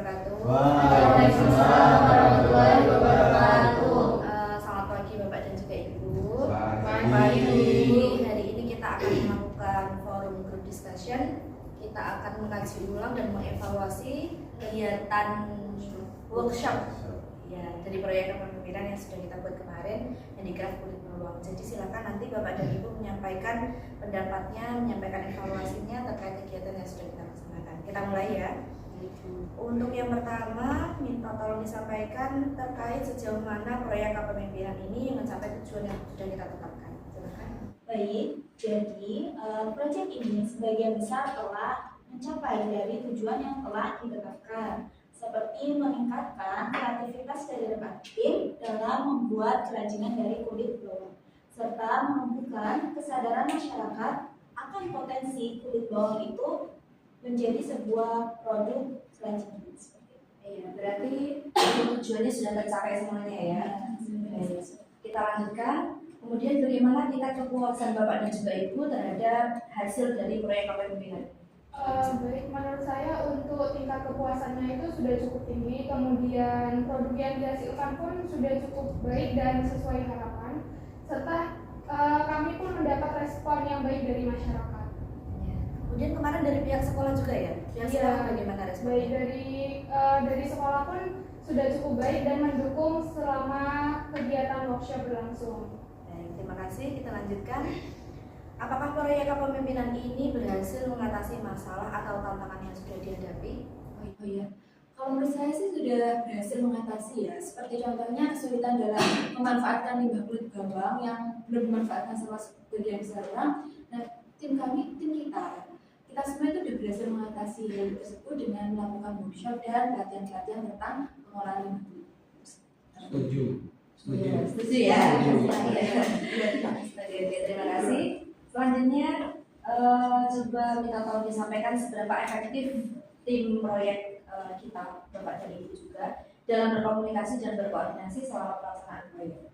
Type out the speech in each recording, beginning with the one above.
wabarakatuh. Waalaikumsalam warahmatullahi wabarakatuh. Selamat pagi Bapak dan juga Ibu. Pagi. Hari ini kita akan melakukan forum group discussion. Kita akan mengkaji ulang dan mengevaluasi kegiatan workshop ya dari proyek kepemimpinan yang sudah kita buat kemarin yang digerak kulit bawang. Jadi silakan nanti Bapak dan Ibu menyampaikan pendapatnya, menyampaikan evaluasinya terkait kegiatan yang sudah kita laksanakan. Kita mulai ya. Untuk yang pertama, minta tolong disampaikan terkait sejauh mana proyek kepemimpinan ini mencapai tujuan yang sudah kita tetapkan. Silakan. Baik, jadi proyek ini sebagian besar telah mencapai dari tujuan yang telah ditetapkan, seperti meningkatkan kreativitas dari rekan tim dalam membuat kerajinan dari kulit bawang, serta menumbuhkan kesadaran masyarakat akan potensi kulit bawang itu menjadi sebuah produk selanjutnya. Iya, berarti tujuannya sudah tercapai semuanya ya. Kita lanjutkan. Kemudian bagaimana tingkat kepuasan Bapak dan juga Ibu terhadap hasil dari proyek kepemimpinan? Baik, menurut saya untuk tingkat kepuasannya itu sudah cukup tinggi, kemudian produk yang dihasilkan pun sudah cukup baik dan sesuai harapan, serta kami pun mendapat respon yang baik dari masyarakat. Ya. Kemudian kemarin dari pihak sekolah juga ya? Pihak sekolah bagaimana responnya? Baik, dari sekolah pun sudah cukup baik dan mendukung selama kegiatan workshop berlangsung. Baik, terima kasih. Kita lanjutkan. Apakah proyek kepemimpinan ini berhasil mengatasi masalah atau tantangan yang sudah dihadapi? Oh iya, kalau menurut saya sih sudah berhasil mengatasi ya. Seperti contohnya kesulitan dalam memanfaatkan limbah kulit bawang yang belum dimanfaatkan sama sebagian besar orang. Nah, tim kita semua itu sudah berhasil mengatasi hal tersebut dengan melakukan workshop dan latihan-latihan tentang pengolahan limbah kulit. Setuju ya? Terima kasih. Selanjutnya coba minta tolong disampaikan seberapa efektif tim proyek kita, Bapak dan Ibu juga, dalam berkomunikasi dan berkoordinasi selama pelaksanaan proyek.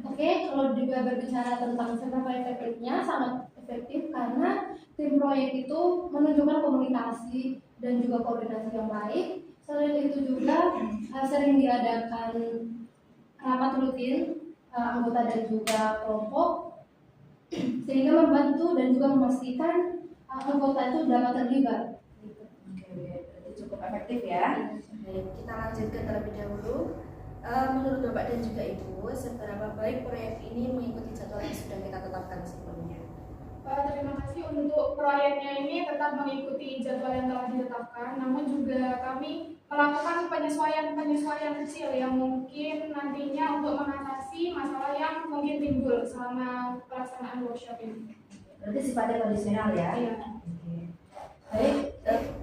Oke, kalau juga berbicara tentang seberapa efektifnya, sangat efektif karena tim proyek itu menunjukkan komunikasi dan juga koordinasi yang baik. Selain itu juga sering diadakan rapat rutin anggota dan juga kelompok, sehingga membantu dan juga memastikan anggota itu dapat terlibat. Oke, berarti cukup efektif ya. Baik, kita lanjutkan terlebih dahulu. Menurut Bapak dan juga Ibu, seberapa baik proyek ini mengikuti jadwal yang sudah kita tetapkan sebelumnya? Terima kasih untuk proyeknya ini tetap mengikuti jadwal yang telah ditetapkan, namun juga kami melakukan penyesuaian kecil yang mungkin nantinya untuk mengatasi masalah yang mungkin timbul selama pelaksanaan workshop ini. Berarti sifatnya kondisional ya? Iya. Oke. Baik,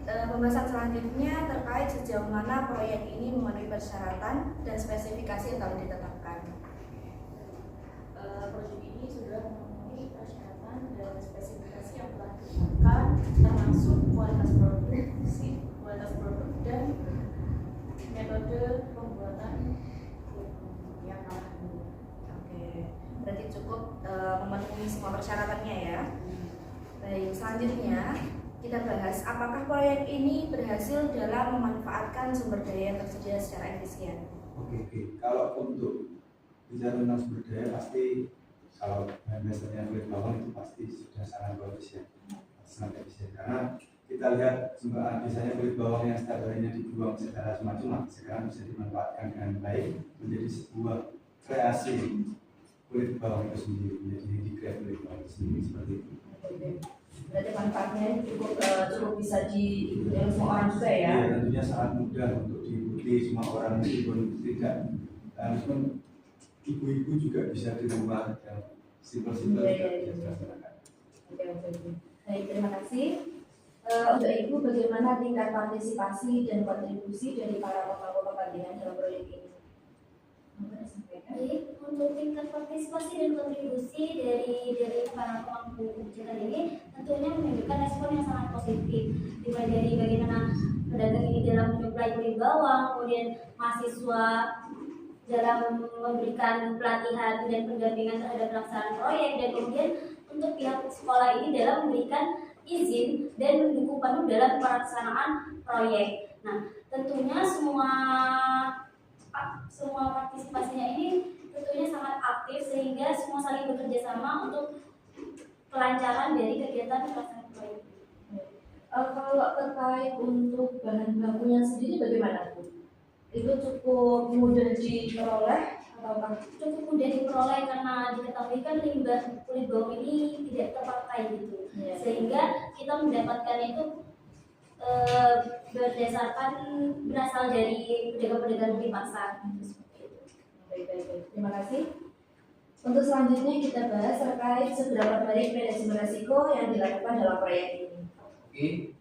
pembahasan selanjutnya terkait sejauh mana proyek ini memenuhi persyaratan dan spesifikasi yang telah ditetapkan. Proyek ini sudah memenuhi persyaratan dan spesifikasi yang telah ditetapkan, termasuk kualitas produk dan metode pembuatan yang telah ditetapkan. Oke, berarti cukup memenuhi semua persyaratannya ya. Baik, selanjutnya kita bahas apakah proyek ini berhasil dalam memanfaatkan sumber daya yang tersedia secara efisien. Oke. Kalau untuk bicara tentang sumber daya pasti kalau biasanya kulit bawang itu pasti sudah sangat bagus ya, sangat efisien. Karena kita lihat biasanya kulit bawang yang setiap harinya dibuang secara cuma-cuma sekarang bisa dimanfaatkan dengan baik menjadi sebuah kreasi kulit bawang itu sendiri, menjadi handicraft kulit bawang itu sendiri seperti itu. Berarti manfaatnya cukup bisa diikuti oleh semua orang juga ya? Iya, tentunya sangat mudah untuk diikuti semua orang meskipun meskipun ibu-ibu juga bisa di rumah yang simpel-simpel juga bisa dilaksanakan. Oke. Baik, terima kasih. Untuk Ibu, bagaimana tingkat partisipasi dan kontribusi dari para pemangku kepentingan dalam proyek ini? Baik, untuk tingkat partisipasi dan kontribusi dari para pemangku kebijakan ini tentunya menunjukkan respon yang sangat positif, dimulai dari bagaimana pedagang ini dalam menyuplai kulit bawang, kemudian mahasiswa dalam memberikan pelatihan dan pendampingan terhadap pelaksanaan proyek, dan kemudian untuk pihak sekolah ini dalam memberikan izin dan mendukung penuh dalam pelaksanaan proyek. Nah, tentunya semua partisipasinya ini tentunya sangat aktif sehingga semua saling bekerja sama untuk kelancaran dari kegiatan pelaksanaan proyek. Kalau terkait untuk bahan bakunya sendiri bagaimana Bu? Itu cukup mudah diperoleh atau Cukup mudah diperoleh karena diketahui kan limbah kulit bawang ini tidak terpakai gitu, sehingga kita mendapatkan itu berdasarkan berasal dari pedagang-pedagang di pasar. Baik. Terima kasih. Untuk selanjutnya kita bahas terkait seberapa baik manajemen risiko yang dilakukan dalam proyek ini. Oke,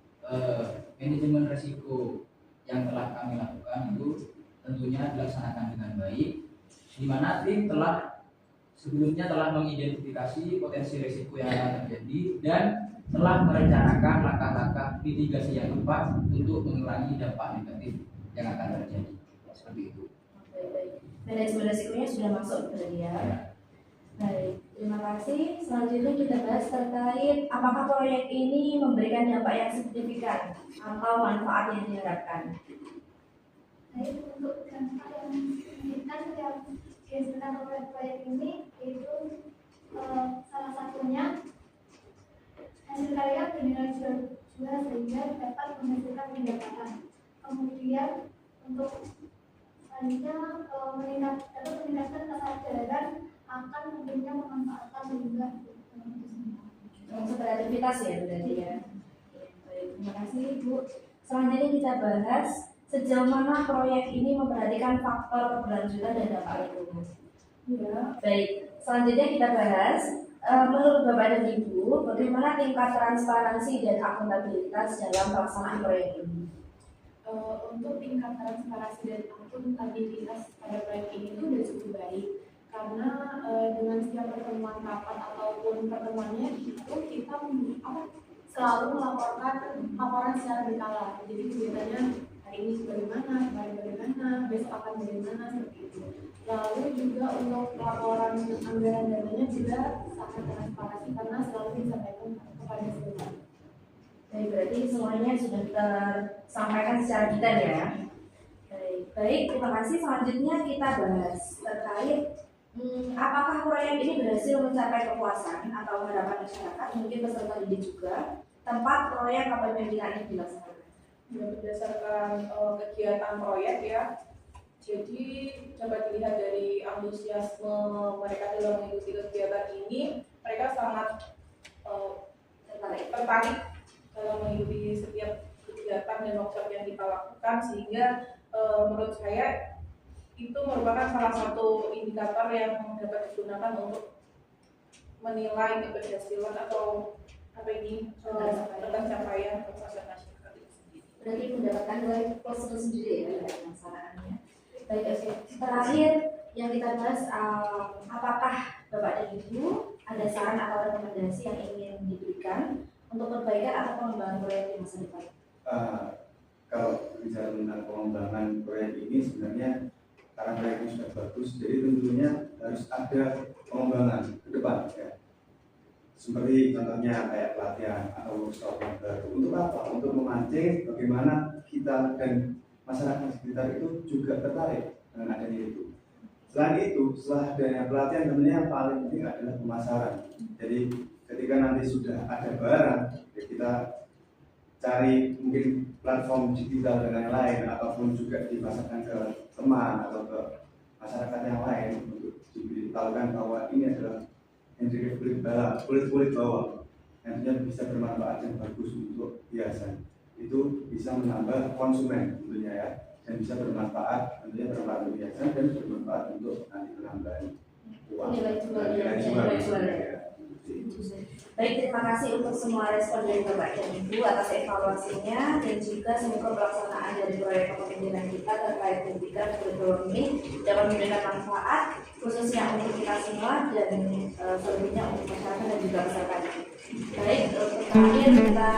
manajemen risiko yang telah kami lakukan itu tentunya dilaksanakan dengan baik, di mana tim sebelumnya telah mengidentifikasi potensi risiko yang akan terjadi dan telah merencanakan langkah-langkah mitigasi yang tepat untuk mengurangi dampak negatif yang akan terjadi. Seperti itu. Baik. Manajemen risikonya sudah masuk berarti ya. Baik, terima kasih. Selanjutnya kita bahas terkait apakah proyek ini memberikan dampak yang signifikan atau manfaat yang diharapkan. Baik, untuk dampak yang signifikan yang dihasilkan oleh proyek ini yaitu salah satunya hasil karya bernilai jual sehingga dapat menghasilkan pendapatan. Kemudian untuk selanjutnya meningkatkan kesadaran akan pentingnya memanfaatkan limbah. Untuk kreativitas ya berarti ya. Baik, terima kasih Bu. Selanjutnya kita bahas sejauh mana proyek ini memperhatikan faktor keberlanjutan dan dampak lingkungan. Ya. Baik, selanjutnya kita bahas menurut Bapak dan Ibu bagaimana tingkat transparansi dan akuntabilitas dalam pelaksanaan proyek ini. Untuk tingkat transparansi dan akuntabilitas pada proyek ini itu sudah cukup baik karena dengan setiap pertemuan rapat ataupun pertemuannya itu kita selalu melaporkan laporan secara berkala. Jadi kegiatannya hari ini bagaimana, kemarin bagaimana, besok akan bagaimana seperti itu. Lalu juga untuk laporan anggaran dananya juga sangat transparansi karena selalu disampaikan kepada semua. Baik, berarti semuanya sudah tersampaikan secara detail ya. Baik, terima kasih. Selanjutnya kita bahas terkait apakah proyek ini berhasil mencapai kepuasan atau harapan masyarakat, mungkin peserta didik juga, tempat proyek kepemimpinan ini dilaksanakan. Berdasarkan kegiatan proyek ya, jadi dapat dilihat dari antusiasme mereka dalam mengikuti kegiatan ini, mereka sangat tertarik dalam mengikuti setiap kegiatan dan workshop yang kita lakukan, sehingga menurut saya itu merupakan salah satu indikator yang dapat digunakan untuk menilai keberhasilan atau tentang capaian kepuasan masyarakat itu sendiri. Berarti mendapatkan nilai plus itu sendiri ya dari pelaksanaannya. Baik, terakhir yang kita bahas apakah Bapak dan Ibu ada saran atau rekomendasi yang ingin diberikan untuk perbaikan atau pengembangan proyek di masa depan? Kalau bicara tentang pengembangan proyek ini sebenarnya karena proyek ini sudah bagus, jadi tentunya harus ada pengembangan ke depan ya. Seperti contohnya kayak pelatihan atau workshop yang baru. Untuk apa? Untuk memancing bagaimana kita dan masyarakat sekitar itu juga tertarik dengan adanya itu. Selain itu, setelah adanya pelatihan tentunya yang paling penting adalah pemasaran. Jadi ketika nanti sudah ada barang, ya kita cari mungkin platform digital dengan yang lain ataupun juga dipasarkan ke teman atau ke masyarakat yang lain untuk diberitahukan bahwa ini adalah yang dari kulit bawang yang bisa bermanfaat dan bagus untuk hiasan. Itu bisa menambah konsumen tentunya ya, dan bisa bermanfaat tentunya bermanfaat untuk hiasan dan bermanfaat untuk nanti penambahan uang nilai jual ya. Baik, terima kasih untuk semua respon dari Bapak dan Ibu atas evaluasinya dan juga semoga pelaksanaan dari proyek kepemimpinan kita terkait pendidikan kurikulum ini dapat memberikan manfaat khususnya untuk kita semua dan selebihnya untuk masyarakat dan juga peserta. Baik, untuk terakhir kita